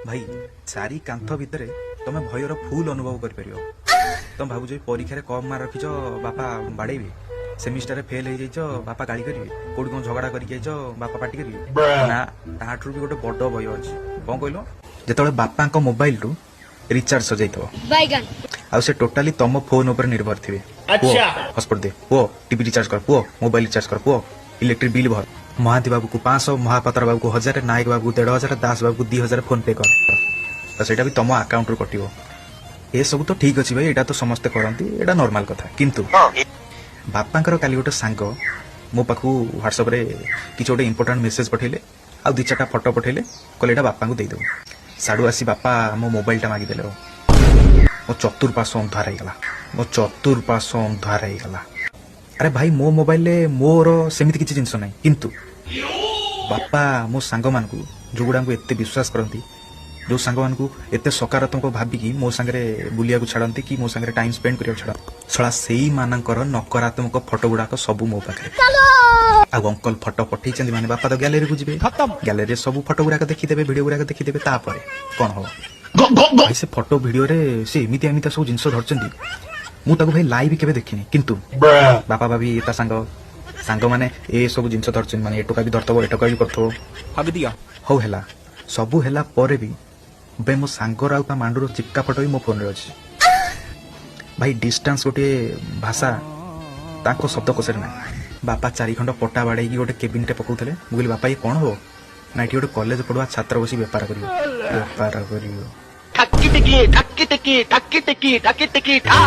भाई चारि कांथ भितर तुम भयर फुल अनुभव कर तुम भावुच परीक्षा कम मार्क रखिच बापा बाड़ेबे सेमिस्टर फेल हो जाइछ बापा गाड़ी करेंगे कौट कौन झगड़ा करके बापा पार्टी करेंगे ना ताठू भी गोटे बड़ भय अच्छी कौन कहल जो बापा मोबाइल रु रिचार्ज सजाई आ से टोटाली तुम फोन उपर निर्भर थे हॉस्पिटल दे पुओ टीवी रिचार्ज कर पुओ मोबाइल रिचार्ज कर पुओ इलेक्ट्रिक बिल भर महांती बाबू को 500 महापात्र बाबू को 1000 नायक बाबू को 1500 दास बाबू को 2000 फोन पे कर तो सेटा भी तुम अकाउंट रु कटिवो ए सब तो ठीक अच्छी भाई एटा तो समस्ते करती एटा नॉर्मल कथा किंतु बापांकर काली गोटे सांग मो पाखु व्हाट्सएप रे किछ गोटे इंपोर्टेंट मेसेज पठेले आ दि चारटा फोटो पठेले कहले एटा बापा को दे दो साडू आसी बापा मो मोबाइल टा मागी देले मो चतुर्पाश अंधार हो गला मो चतुर्पाश अंधार हो गला अरे भाई मो मोबाइल रे मोर सेमिति किछि जिंस नै किंतु बापा मो सांग मान को जो गुडा को एते विश्वास करती जो सांग मान को एते सकारात्मक भाबिकी मो संगे बुलिया को छाड़ती कि मो संगे टाइम स्पेंड करिया छाड़ छड़ा सेई मानकर नकारात्मक फोटो गुडाक सब मो पाखे आ अंकल फोटो पठेइछन्ती माने बापा तो गैलरी को जिवे गैलरी सब फोटो गुडाक देखि देबे वीडियो गुडाक देखि देबे तापर कोन हो भाई से फोटो वीडियो रे से एमिति एमिति सब जिंस धरचन्ती मु ताको भाई लाइव केबे देखिनी किंतु बापा भाभी ता सांग माने ए सब जिंस धरचन माने एटका भी धरतबो एटका भी करथबो भाभी दिया हो हैला सबु हैला परे भी बे मो सांगर आउ ता मांडुर चिपका फोटो भी मो फोन रे अछि भाई डिस्टेंस गोटे भाषा ताको शब्द कोसर ना बापा 4 खंड पटा बाड़े की गोटे केबिन टे पकौथले मु कहली बापा ये कोन हो ना एठी गोटे कॉलेज पढुआ छात्र बसी व्यापार करियो ठक्की टिकी ठा